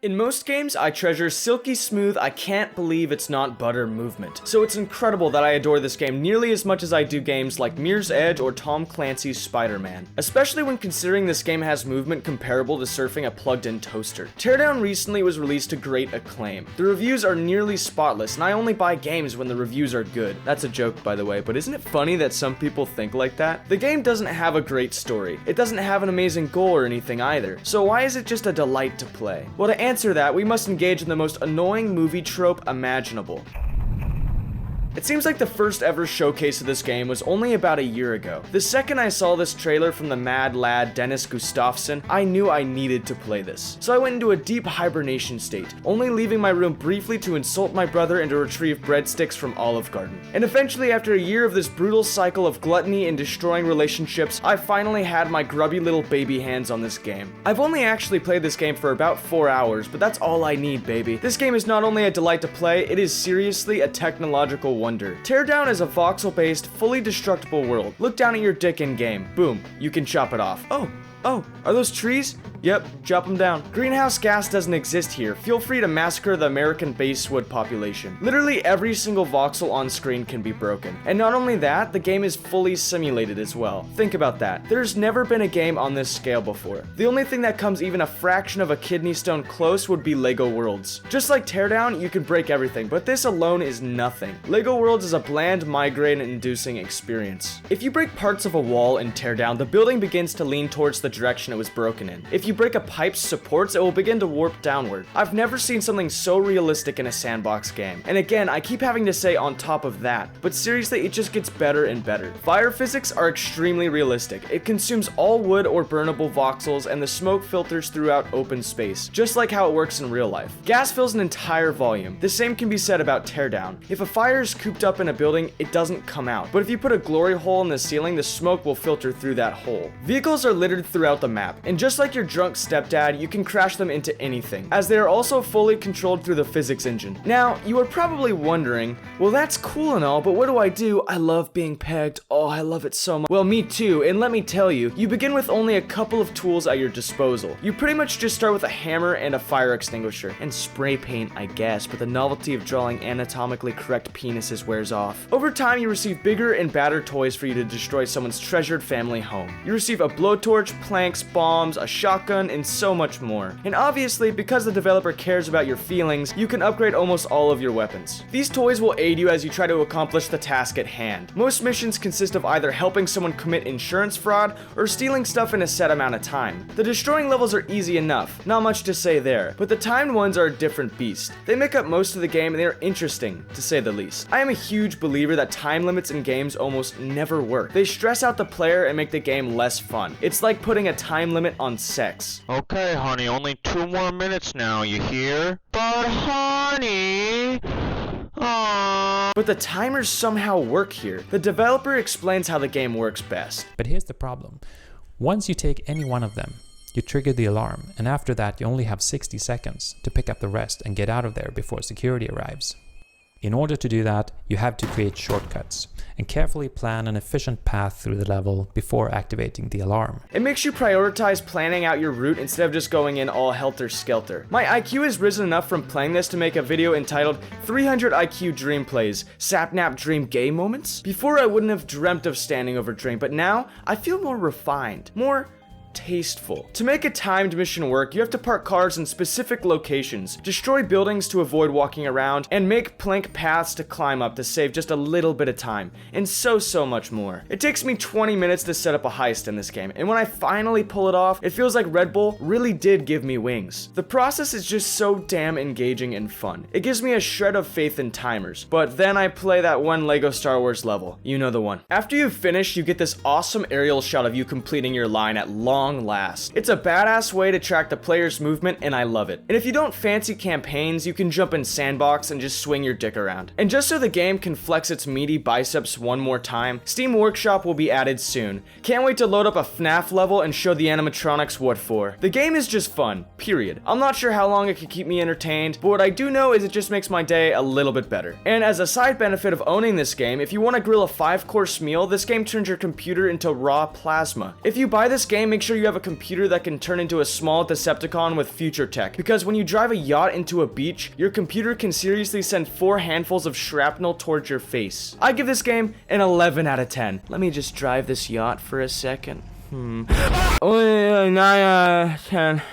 In most games, I treasure silky smooth, I can't believe it's not butter movement. So it's incredible that I adore this game nearly as much as I do games like Mirror's Edge or Tom Clancy's Spider-Man. Especially when considering this game has movement comparable to surfing a plugged-in toaster. Teardown recently was released to great acclaim. The reviews are nearly spotless, and I only buy games when the reviews are good. That's a joke, by the way, but isn't it funny that some people think like that? The game doesn't have a great story. It doesn't have an amazing goal or anything either. So why is it just a delight to play? Well, to answer that, we must engage in the most annoying movie trope imaginable. It seems like the first ever showcase of this game was only about a year ago. The second I saw this trailer from the mad lad Dennis Gustafsson, I knew I needed to play this. So I went into a deep hibernation state, only leaving my room briefly to insult my brother and to retrieve breadsticks from Olive Garden. And eventually, after a year of this brutal cycle of gluttony and destroying relationships, I finally had my grubby little baby hands on this game. I've only actually played this game for about 4 hours, but that's all I need, baby. This game is not only a delight to play, it is seriously a technological wonder. Teardown is a voxel-based, fully destructible world. Look down at your dick in-game. Boom, you can chop it off. Oh, are those trees? Yep, chop them down. Greenhouse gas doesn't exist here. Feel free to massacre the American basswood population. Literally every single voxel on screen can be broken. And not only that, the game is fully simulated as well. Think about that. There's never been a game on this scale before. The only thing that comes even a fraction of a kidney stone close would be LEGO Worlds. Just like Teardown, you can break everything, but this alone is nothing. LEGO Worlds is a bland, migraine-inducing experience. If you break parts of a wall in Teardown, the building begins to lean towards the direction it was broken in. If you break a pipe's supports, it will begin to warp downward. I've never seen something so realistic in a sandbox game. And again, I keep having to say on top of that, but seriously, it just gets better and better. Fire physics are extremely realistic. It consumes all wood or burnable voxels, and the smoke filters throughout open space, just like how it works in real life. Gas fills an entire volume. The same can be said about Teardown. If a fire is cooped up in a building, it doesn't come out. But if you put a glory hole in the ceiling, the smoke will filter through that hole. Vehicles are littered throughout the map, and just like your drunk stepdad, you can crash them into anything, as they are also fully controlled through the physics engine. Now, you are probably wondering, well, that's cool and all, but what do I do? I love being pegged. Oh, I love it so much. Well, me too, and let me tell you, you begin with only a couple of tools at your disposal. You pretty much just start with a hammer and a fire extinguisher, and spray paint, I guess, but the novelty of drawing anatomically correct penises wears off. Over time, you receive bigger and badder toys for you to destroy someone's treasured family home. You receive a blowtorch, planks, bombs, a shotgun, and so much more. And obviously, because the developer cares about your feelings, you can upgrade almost all of your weapons. These toys will aid you as you try to accomplish the task at hand. Most missions consist of either helping someone commit insurance fraud or stealing stuff in a set amount of time. The destroying levels are easy enough, not much to say there, but the timed ones are a different beast. They make up most of the game and they are interesting, to say the least. I am a huge believer that time limits in games almost never work. They stress out the player and make the game less fun. It's like putting a time limit on sex. Okay, honey, only 2 more minutes now, you hear? But honey... Aww. But the timers somehow work here. The developer explains how the game works best. But here's the problem. Once you take any one of them, you trigger the alarm, and after that you only have 60 seconds to pick up the rest and get out of there before security arrives. In order to do that, you have to create shortcuts and carefully plan an efficient path through the level before activating the alarm. It makes you prioritize planning out your route instead of just going in all helter-skelter. My IQ has risen enough from playing this to make a video entitled 300 IQ Dream Plays, Sapnap Dream Gay Moments? Before I wouldn't have dreamt of standing over Dream, but now I feel more refined, more tasteful. To make a timed mission work, you have to park cars in specific locations, destroy buildings to avoid walking around, and make plank paths to climb up to save just a little bit of time, and so much more. It takes me 20 minutes to set up a heist in this game, and when I finally pull it off, it feels like Red Bull really did give me wings. The process is just so damn engaging and fun. It gives me a shred of faith in timers, but then I play that one LEGO Star Wars level. You know the one. After you've finished, you get this awesome aerial shot of you completing your line at long last. It's a badass way to track the player's movement, and I love it. And if you don't fancy campaigns, you can jump in sandbox and just swing your dick around. And just so the game can flex its meaty biceps one more time, Steam Workshop will be added soon. Can't wait to load up a FNAF level and show the animatronics what for. The game is just fun, period. I'm not sure how long it could keep me entertained, but what I do know is it just makes my day a little bit better. And as a side benefit of owning this game, if you want to grill a 5-course meal, this game turns your computer into raw plasma. If you buy this game, make sure sure you have a computer that can turn into a small Decepticon with future tech, because when you drive a yacht into a beach, your computer can seriously send 4 handfuls of shrapnel towards your face. I give this game an 11 out of 10. Let me just drive this yacht for a second. 9 out of 10.